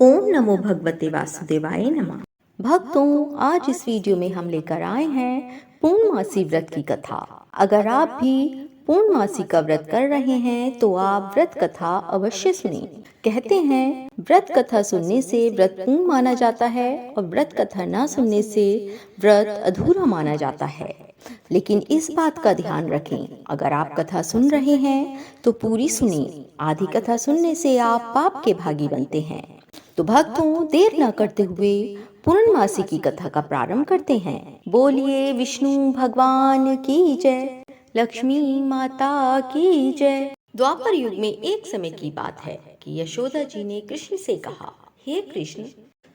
ओम नमो भगवते वासुदेवाय नमः। भक्तों, आज इस वीडियो में हम लेकर आए हैं पूर्णमासी व्रत की कथा। अगर आप भी पूर्णमासी का व्रत कर रहे हैं तो आप व्रत कथा अवश्य सुनें। कहते हैं व्रत कथा सुनने से व्रत पूर्ण माना जाता है और व्रत कथा न सुनने से व्रत अधूरा माना जाता है। लेकिन इस बात का ध्यान रखें, अगर आप कथा सुन रहे हैं तो पूरी सुनिए। आधी कथा सुनने से आप पाप के भागी बनते हैं। तो भक्तों, देर न करते हुए पूर्णमासी की कथा का प्रारंभ करते हैं। बोलिए विष्णु भगवान की जय, लक्ष्मी माता की जय। द्वापर युग में एक समय की बात है कि यशोदा जी ने कृष्ण से कहा, हे कृष्ण,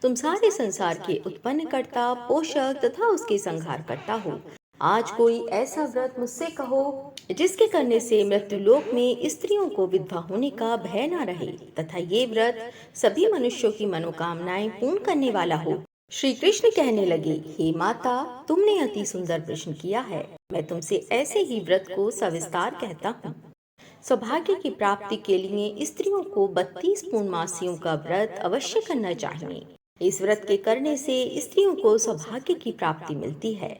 तुम सारे संसार के उत्पन्न करता, पोषक तथा उसके संहार करता हो। आज कोई ऐसा व्रत मुझसे कहो जिसके करने से मृत्युलोक में स्त्रियों को विधवा होने का भय न रहे तथा ये व्रत सभी मनुष्यों की मनोकामनाएं पूर्ण करने वाला हो। श्री कृष्ण कहने लगे, हे माता, तुमने अति सुंदर प्रश्न किया है। मैं तुमसे ऐसे ही व्रत को सविस्तार कहता हूँ। सौभाग्य की प्राप्ति के लिए स्त्रियों को 32 पूर्णमासियों का व्रत अवश्य करना चाहिए। इस व्रत के करने से स्त्रियों को सौभाग्य की प्राप्ति मिलती है।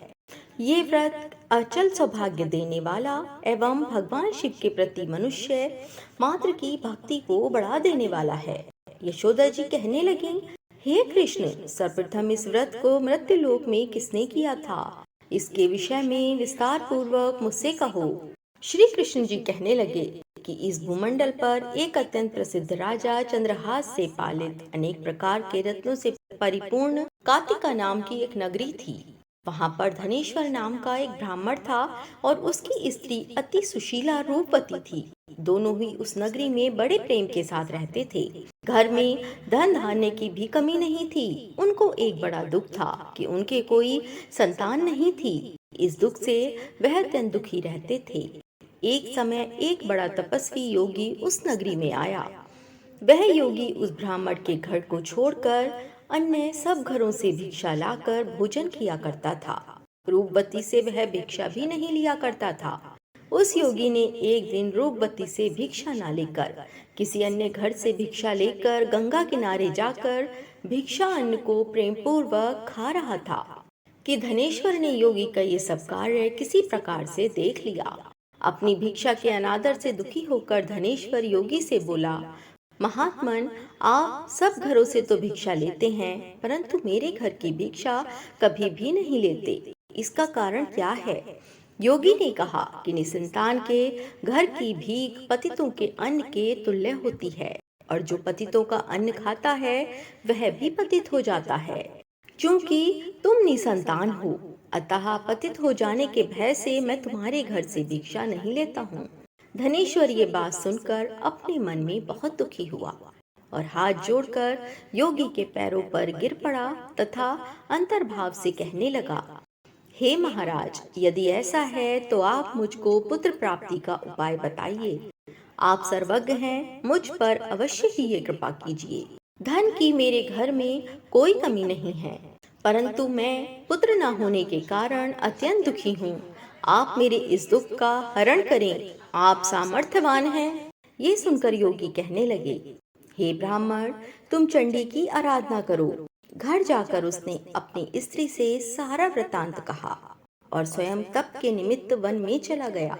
ये व्रत अचल सौभाग्य देने वाला एवं भगवान शिव के प्रति मनुष्य मात्र की भक्ति को बढ़ा देने वाला है। यशोदा जी कहने लगी, हे कृष्ण, सर्वप्रथम इस व्रत को मृत्युलोक में किसने किया था? इसके विषय में विस्तार पूर्वक मुझसे कहो। श्री कृष्ण जी कहने लगे कि इस भूमंडल पर एक अत्यंत प्रसिद्ध राजा चंद्रहास से पालित अनेक प्रकार के रत्नों से परिपूर्ण कातिका नाम की एक नगरी थी। वहाँ पर धनेश्वर नाम का एक ब्राह्मण था और उसकी स्त्री अति सुशीला रूपवती थी। दोनों ही उस नगरी में बड़े प्रेम के साथ रहते थे। घर में धन धान्य की भी कमी नहीं थी। उनको एक बड़ा दुख था कि उनके कोई संतान नहीं थी। इस दुख से वह अत्यंत दुखी रहते थे। एक समय एक बड़ा तपस्वी योगी उस नगरी में आया। वह योगी उस ब्राह्मण के घर को छोड़कर अन्य सब घरों से भिक्षा लाकर भोजन किया करता था। रूपवती से वह भिक्षा भी नहीं लिया करता था। उस योगी ने एक दिन रूपवती से भिक्षा न लेकर किसी अन्य घर से भिक्षा लेकर गंगा किनारे जाकर भिक्षा अन्न को प्रेम पूर्वक खा रहा था कि धनेश्वर ने योगी का ये सब कार्य किसी प्रकार से देख लिया। अपनी भिक्षा के अनादर से दुखी होकर धनेश्वर योगी से बोला, महात्मन, आप सब घरों से तो भिक्षा लेते हैं, परंतु मेरे घर की भिक्षा कभी भी नहीं लेते। इसका कारण क्या है? योगी ने कहा कि निसंतान के घर की भीख पतितों के अन्न के तुल्य होती है और जो पतितों का अन्न खाता है वह भी पतित हो जाता है। क्योंकि तुम निसंतान हो, अतः पतित हो जाने के भय से मैं तुम्हारे घर से भिक्षा नहीं लेता हूँ। धनेश्वर ये बात सुनकर अपने मन में बहुत दुखी हुआ और हाथ जोड़कर योगी के पैरों पर गिर पड़ा तथा अंतर्भाव से कहने लगा, हे महाराज, यदि ऐसा है तो आप मुझको पुत्र प्राप्ति का उपाय बताइए। आप सर्वज्ञ हैं, मुझ पर अवश्य ही ये कृपा कीजिए। धन की मेरे घर में कोई कमी नहीं है, परंतु मैं पुत्र न होने के कारण अत्यंत दुखी हूँ। आप मेरे इस दुख का हरण करें, आप सामर्थ्यवान हैं। ये सुनकर योगी कहने लगे, हे ब्राह्मण, तुम चंडी की आराधना करो। घर जाकर उसने अपनी स्त्री से सारा वृतांत कहा और स्वयं तप के निमित्त वन में चला गया।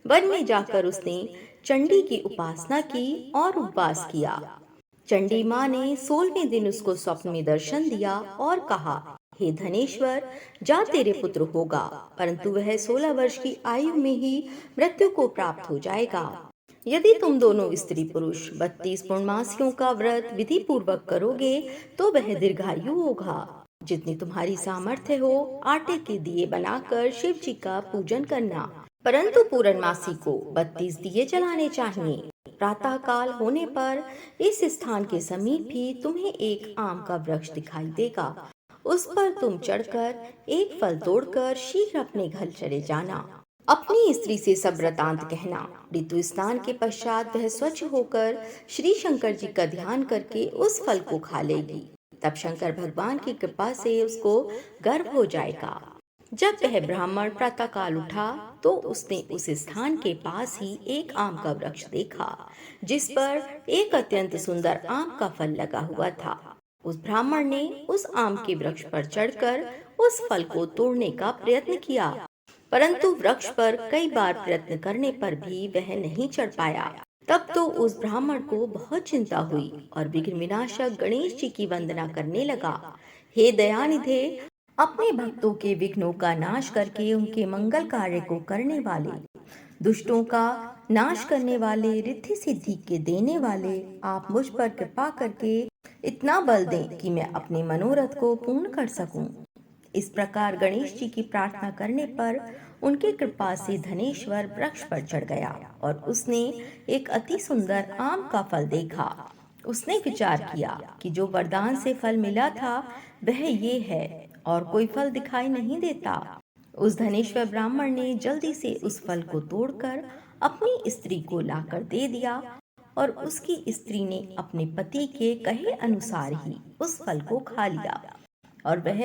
वन में जाकर उसने चंडी की उपासना की और उपवास किया। चंडी माँ ने 16वें दिन उसको स्वप्न में दर्शन दिया और कहा, हे धनेश्वर, जा तेरे पुत्र होगा, परंतु वह 16 वर्ष की आयु में ही मृत्यु को प्राप्त हो जाएगा। यदि तुम दोनों स्त्री पुरुष 32 पूर्णमासियों का व्रत विधि पूर्वक करोगे तो वह दीर्घायु होगा। जितनी तुम्हारी सामर्थ्य हो, आटे के दिए बनाकर शिव जी का पूजन करना, परंतु पूर्णमासी को 32 दिए जलाने चाहिए। प्रातः काल होने पर इस स्थान के समीप भी तुम्हें एक आम का वृक्ष दिखाई देगा। उस पर तुम चढ़कर एक फल तोड़कर शीघ्र अपने घर चले जाना। अपनी स्त्री से सब वृतांत कहना। ऋतु स्नान के पश्चात वह स्वच्छ होकर श्री शंकर जी का ध्यान करके उस फल को खा लेगी। तब शंकर भगवान की कृपा से उसको गर्भ हो जाएगा। जब वह ब्राह्मण प्रातःकाल उठा तो उसने उस स्थान के पास ही एक आम का वृक्ष देखा, जिस पर एक अत्यंत सुंदर आम का फल लगा हुआ था। उस ब्राह्मण ने उस आम के वृक्ष पर चढ़कर उस फल को तोड़ने का प्रयत्न किया, परंतु वृक्ष पर कई बार प्रयत्न करने पर भी वह नहीं चढ़ पाया। तब तो उस ब्राह्मण को बहुत चिंता हुई और विघ्न विनाशक गणेश जी की वंदना करने लगा। हे दयानिधे, अपने भक्तों के विघ्नों का नाश करके उनके मंगल कार्य को करने वाले, दुष्टों का नाश करने वाले, रिद्धि सिद्धि के देने वाले, आप मुझ पर कृपा करके इतना बल दें कि मैं अपने मनोरथ को पूर्ण कर सकूं। इस प्रकार गणेश जी की प्रार्थना करने पर उनकी कृपा से धनेश्वर वृक्ष पर चढ़ गया और उसने एक अति सुंदर आम का फल देखा। उसने विचार किया कि जो वरदान से फल मिला था वह ये है और कोई फल दिखाई नहीं देता। उस धनेश्वर ब्राह्मण ने जल्दी से उस फल को तोड़कर अपनी स्त्री को लाकर दे दिया और उसकी स्त्री ने अपने पति के कहे अनुसार ही उस फल को खा लिया और वह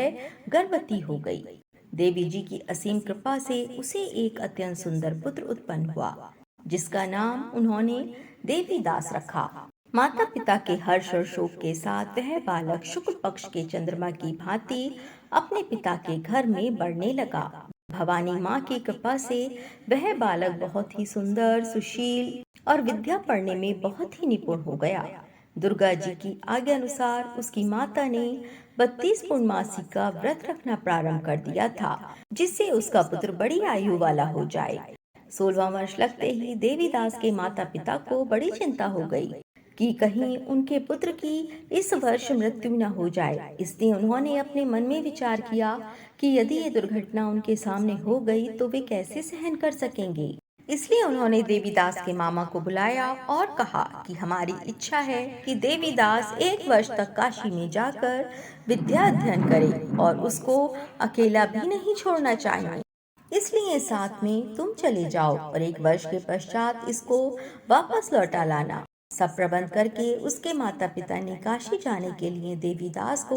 गर्भवती हो गई। देवी जी की असीम कृपा से उसे एक अत्यंत सुंदर पुत्र उत्पन्न हुआ, जिसका नाम उन्होंने देवीदास रखा। माता पिता के हर्ष और शोक के साथ वह बालक शुक्ल पक्ष के चंद्रमा की भांति अपने पिता के घर में बढ़ने लगा। भवानी माँ की कृपा से वह बालक बहुत ही सुंदर, सुशील और विद्या पढ़ने में बहुत ही निपुण हो गया। दुर्गा जी की आज्ञा अनुसार उसकी माता ने 32 पूर्णमासी का व्रत रखना प्रारंभ कर दिया था, जिससे उसका पुत्र बड़ी आयु वाला हो जाए। 16वां वर्ष लगते ही देवीदास के माता पिता को बड़ी चिंता हो गई कि कहीं उनके पुत्र की इस वर्ष मृत्यु न हो जाए। इसलिए उन्होंने अपने मन में विचार किया कि यदि ये दुर्घटना उनके सामने हो गई तो वे कैसे सहन कर सकेंगे। इसलिए उन्होंने देवीदास के मामा को बुलाया और कहा कि हमारी इच्छा है कि देवीदास 1 वर्ष तक काशी में जाकर विद्या अध्ययन करे और उसको अकेला भी नहीं छोड़ना चाहिए। इसलिए साथ में तुम चले जाओ और 1 वर्ष के पश्चात इसको वापस लौटा लाना। सब प्रबंध करके उसके माता पिता ने काशी जाने के लिए देवीदास को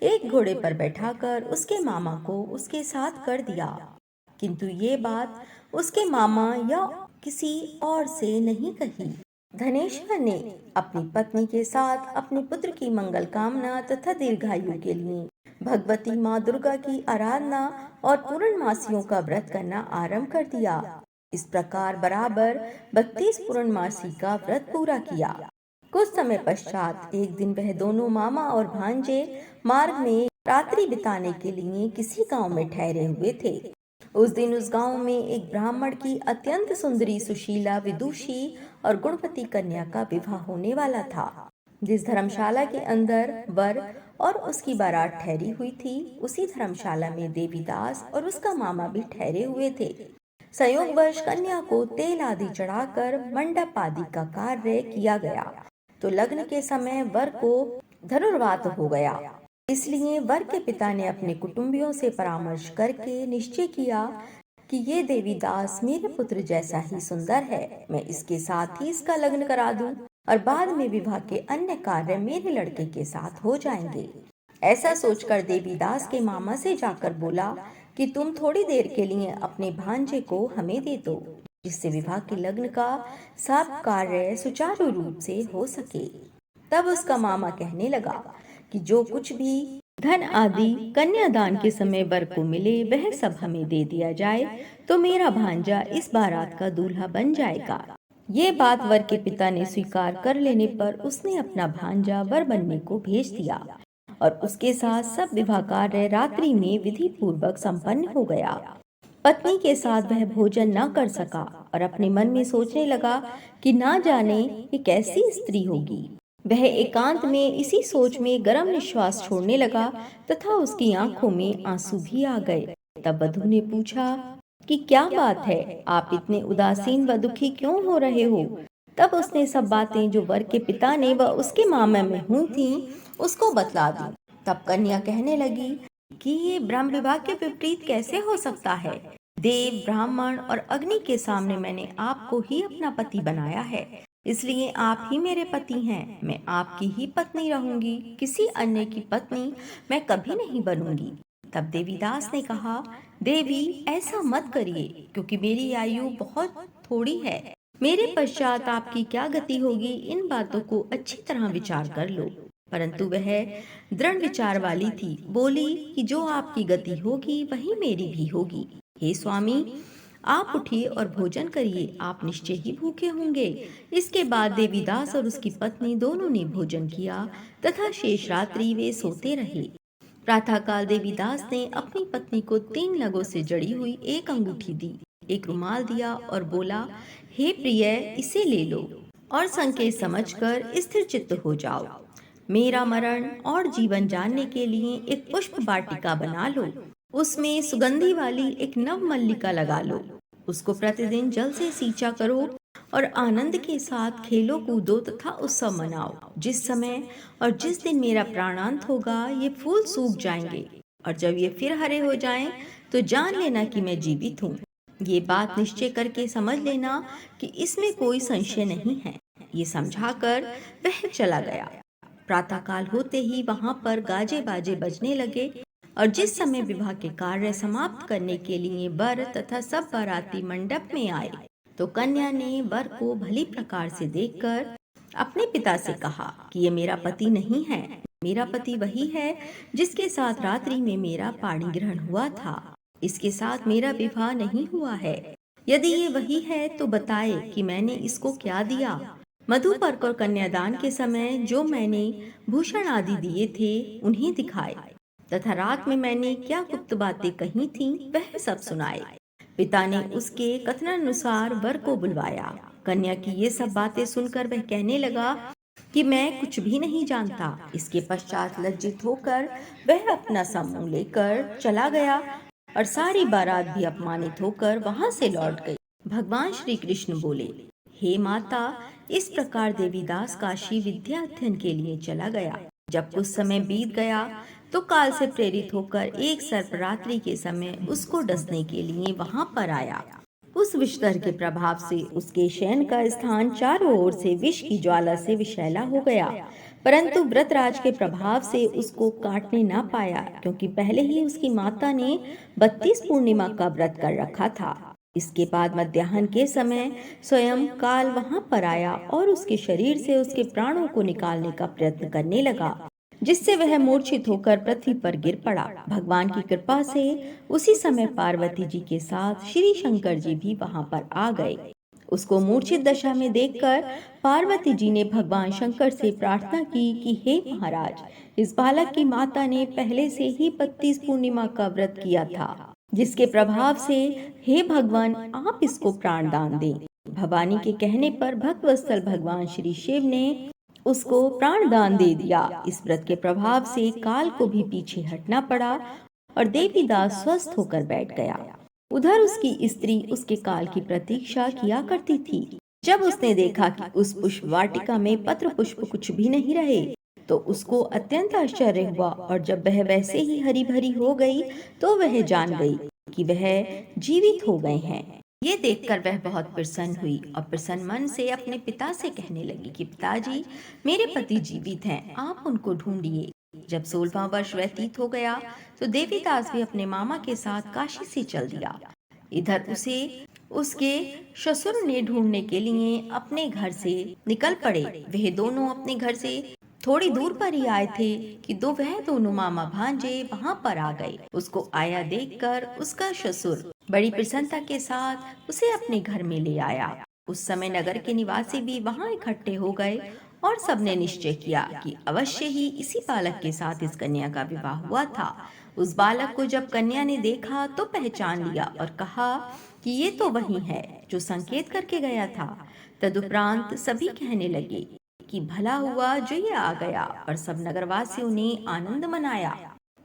एक घोड़े पर बैठाकर उसके मामा को उसके साथ कर दिया। किंतु ये बात उसके मामा या किसी और से नहीं कही। धनेश्वर ने अपनी पत्नी के साथ अपने पुत्र की मंगल कामना तथा दीर्घायु के लिए भगवती माँ दुर्गा की आराधना और पूर्णमासियों का व्रत करना आरंभ कर दिया। इस प्रकार बराबर 32 पूर्णमासी का व्रत पूरा किया। कुछ समय पश्चात एक दिन वह दोनों मामा और भांजे मार्ग में रात्रि बिताने के लिए किसी गांव में ठहरे हुए थे। उस दिन उस गांव में एक ब्राह्मण की अत्यंत सुंदरी, सुशीला, विदुषी और गुणवती कन्या का विवाह होने वाला था। जिस धर्मशाला के अंदर वर और उसकी बारात ठहरी हुई थी, उसी धर्मशाला में देवीदास और उसका मामा भी ठहरे हुए थे। संयोगवश कन्या को तेल आदि चढ़ाकर मंडप आदि का कार्य किया गया तो लग्न के समय वर को धनुर्वात हो गया। इसलिए वर के पिता ने अपने कुटुंबियों से परामर्श करके निश्चय किया कि ये देवीदास मेरे पुत्र जैसा ही सुंदर है, मैं इसके साथ ही इसका लग्न करा दूं और बाद में विवाह के अन्य कार्य मेरे लड़के के साथ हो जाएंगे। ऐसा सोचकर देवीदास के मामा से जाकर बोला कि तुम थोड़ी देर के लिए अपने भांजे को हमें दे दो, जिससे विवाह के लग्न का सब कार्य सुचारू रूप से हो सके। तब उसका मामा कहने लगा कि जो कुछ भी धन आदि कन्यादान के समय वर को मिले वह सब हमें दे दिया जाए तो मेरा भांजा इस बारात का दूल्हा बन जाएगा। ये बात वर के पिता ने स्वीकार कर लेने पर उसने अपना भांजा वर बनने को भेज दिया और उसके साथ सब विवाह कार्य रात्रि में विधि पूर्वक संपन्न हो गया। पत्नी के साथ वह भोजन न कर सका और अपने मन में सोचने लगा कि ना जाने ये कैसी स्त्री होगी। वह एकांत में इसी सोच में गर्म निश्वास छोड़ने लगा तथा उसकी आंखों में आंसू भी आ गए। तब वधू ने पूछा कि क्या बात है, आप इतने उदासीन व दुखी क्यों हो रहे हो। तब उसने सब बातें जो वर के पिता ने व उसके मामा में हुई थीं, उसको बतला दी। तब कन्या कहने लगी कि ये ब्रह्म विवाह के विपरीत कैसे हो सकता है। देव, ब्राह्मण और अग्नि के सामने मैंने आपको ही अपना पति बनाया है, इसलिए आप ही मेरे पति हैं। मैं आपकी ही पत्नी रहूंगी, किसी अन्य की पत्नी मैं कभी नहीं बनूंगी। तब देवीदास ने कहा, देवी ऐसा मत करिए, क्योंकि मेरी आयु बहुत थोड़ी है। मेरे पश्चात आपकी क्या गति होगी, इन बातों को अच्छी तरह विचार कर लो। परंतु वह दृढ़ विचार वाली थी, बोली कि जो आपकी गति होगी वही मेरी भी होगी। हे स्वामी, आप उठिए और भोजन करिए, आप निश्चय ही भूखे होंगे। इसके बाद देवीदास और उसकी पत्नी दोनों ने भोजन किया तथा शेष रात्रि वे सोते रहे। प्रातःकाल देवीदास ने अपनी पत्नी को 3 नगों से जड़ी हुई एक अंगूठी दी, एक रुमाल दिया और बोला, हे प्रिय, इसे ले लो और संकेत समझकर स्थिर चित्त हो जाओ। मेरा मरण और जीवन जानने के लिए एक पुष्प वाटिका बना लो, उसमें सुगंधी वाली एक नव मल्लिका लगा लो, उसको प्रतिदिन जल से सींचा करो और आनंद के साथ खेलो कूदो तथा उत्सव मनाओ। जिस समय और जिस दिन मेरा प्राणांत होगा ये फूल सूख जाएंगे, और जब ये फिर हरे हो जाएं तो जान लेना कि मैं जीवित हूँ। ये बात निश्चय करके समझ लेना कि इसमें कोई संशय नहीं है। ये समझाकर वह चला गया। प्रातःकाल होते ही वहां पर गाजे बाजे बजने लगे, और जिस समय विवाह के कार्य समाप्त करने के लिए वर तथा सब बाराती मंडप में आए, तो कन्या ने वर को भली प्रकार से देखकर अपने पिता से कहा कि ये मेरा पति नहीं है, मेरा पति वही है जिसके साथ रात्रि में मेरा पाणी ग्रहण हुआ था। इसके साथ मेरा विवाह नहीं हुआ है। यदि ये वही है तो बताए कि मैंने इसको क्या दिया। मधुपर्क और कन्यादान के समय जो मैंने भूषण आदि दिए थे उन्हें दिखाए, तथा रात में मैंने क्या गुप्त बातें कही थीं वह सब सुनाए। पिता ने उसके कथनानुसार वर को बुलवाया। कन्या की ये सब बातें सुनकर वह कहने लगा कि मैं कुछ भी नहीं जानता। इसके पश्चात लज्जित होकर वह अपना समूह लेकर चला गया, और सारी बारात भी अपमानित होकर वहां से लौट गई। भगवान श्री कृष्ण बोले, हे माता, इस प्रकार देवीदास काशी विद्या अध्ययन के लिए चला गया। जब कुछ समय बीत गया तो काल से प्रेरित होकर एक सर्प रात्रि के समय उसको डसने के लिए वहां पर आया। उस विषधर के प्रभाव से उसके शयन का स्थान चारों ओर से विष की ज्वाला से विषैला हो गया, परंतु व्रतराज के प्रभाव से उसको काटने ना पाया, क्योंकि पहले ही उसकी माता ने 32 पूर्णिमा का व्रत कर रखा था। इसके बाद मध्याह्न के समय स्वयं काल वहां पर आया और उसके शरीर से उसके प्राणों को निकालने का प्रयत्न करने लगा, जिससे वह मूर्छित होकर पृथ्वी पर गिर पड़ा। भगवान की कृपा से उसी समय पार्वती जी के साथ श्री शंकर जी भी वहां पर आ गए। उसको मूर्छित दशा में देखकर पार्वती जी ने भगवान शंकर से प्रार्थना की कि हे महाराज, इस बालक की माता ने पहले से ही 32 पूर्णिमा का व्रत किया था, जिसके प्रभाव से हे भगवान आप इसको प्राण दान दें। भवानी के कहने पर भक्तवत्सल भगवान श्री शिव ने उसको प्राण दान दे दिया। इस व्रत के प्रभाव से काल को भी पीछे हटना पड़ा और देवीदास स्वस्थ होकर बैठ गया। उधर उसकी स्त्री उसके काल की प्रतीक्षा किया करती थी। जब उसने देखा कि उस पुष्प वाटिका में पत्र पुष्प कुछ भी नहीं रहे, तो उसको अत्यंत आश्चर्य हुआ, और जब वह वैसे ही हरी भरी हो गई तो वह जान गई कि वह जीवित हो गए हैं। ये देखकर वह बहुत प्रसन्न हुई और प्रसन्न मन से अपने पिता से कहने लगी कि पिताजी, मेरे पति जीवित हैं, आप उनको ढूंढिए। जब 16वां वर्ष व्यतीत हो गया तो देवीदास भी अपने मामा के साथ काशी से चल दिया। इधर उसे उसके ससुर ने ढूंढने के लिए अपने घर से निकल पड़े। वह दोनों अपने घर से थोड़ी दूर पर ही आए थे कि वह दोनों मामा भांजे वहां पर आ गए। उसको आया देखकर उसका ससुर बड़ी प्रसन्नता के साथ उसे अपने घर में ले आया। उस समय नगर के निवासी भी वहां इकट्ठे हो गए और सबने निश्चय किया कि अवश्य ही इसी बालक के साथ इस कन्या का विवाह हुआ था। उस बालक को जब कन्या ने देखा तो पहचान लिया और कहा कि ये तो वही है जो संकेत करके गया था। तदुपरांत सभी कहने लगे कि भला हुआ जो ये आ गया, और सब नगरवासियों ने आनंद मनाया।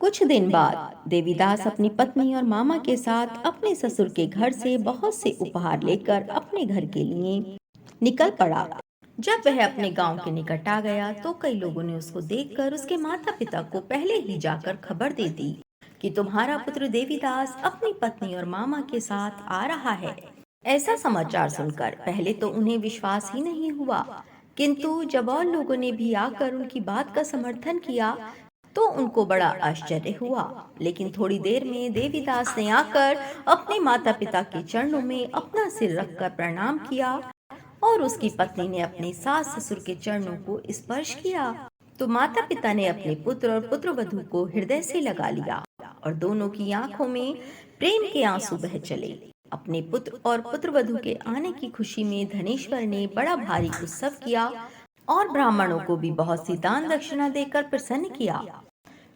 कुछ दिन बाद देवीदास अपनी पत्नी और मामा के साथ अपने ससुर के घर से बहुत से उपहार लेकर अपने घर के लिए निकल पड़ा। जब वह अपने गांव के निकट आ गया तो कई लोगों ने उसको देखकर उसके माता पिता को पहले ही जाकर खबर दे दी कि तुम्हारा पुत्र देवीदास अपनी पत्नी और मामा के साथ आ रहा है। ऐसा समाचार सुनकर पहले तो उन्हें विश्वास ही नहीं हुआ, किंतु जब और लोगों ने भी आकर उनकी बात का समर्थन किया तो उनको बड़ा आश्चर्य हुआ। लेकिन थोड़ी देर में देवीदास ने आकर अपने माता पिता के चरणों में अपना सिर रखकर प्रणाम किया और उसकी पत्नी ने अपने सास ससुर के चरणों को स्पर्श किया। तो माता पिता ने अपने पुत्र और पुत्रवधू को हृदय से लगा लिया और दोनों की आंखों में प्रेम के आंसू बह चले। अपने पुत्र और पुत्रवधू के आने की खुशी में धनेश्वर ने बड़ा भारी उत्सव किया और ब्राह्मणों को भी बहुत सी दान दक्षिणा देकर प्रसन्न किया।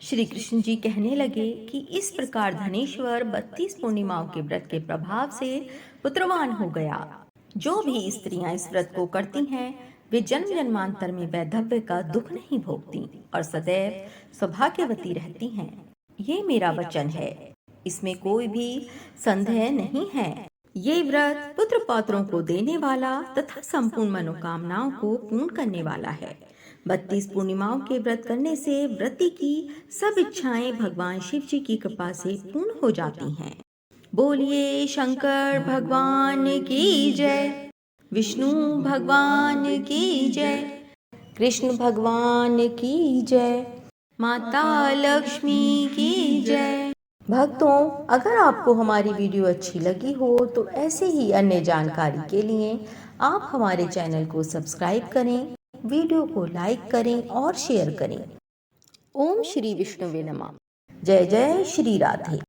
श्री कृष्ण जी कहने लगे कि इस प्रकार धनेश्वर 32 पूर्णिमाओं के व्रत के प्रभाव से पुत्रवान हो गया। जो भी स्त्रियां इस व्रत को करती हैं, वे जन्म जन्मांतर में वैधव्य का दुख नहीं भोगती और सदैव सौभाग्यवती रहती हैं। ये मेरा वचन है, इसमें कोई भी संदेह नहीं है। ये व्रत पुत्र पौत्रों को देने वाला तथा संपूर्ण मनोकामनाओं को पूर्ण करने वाला है। 32 पूर्णिमाओं के व्रत करने से व्रती की सब इच्छाएं भगवान शिव जी की कृपा से पूर्ण हो जाती हैं। बोलिए शंकर भगवान की जय, विष्णु भगवान की जय, कृष्ण भगवान की जय, माता लक्ष्मी की जय। भक्तों, अगर आपको हमारी वीडियो अच्छी लगी हो तो ऐसे ही अन्य जानकारी के लिए आप हमारे चैनल को सब्सक्राइब करें, वीडियो को लाइक करें और शेयर करें। ओम श्री विष्णुवे नमः। जय जय श्री राधे।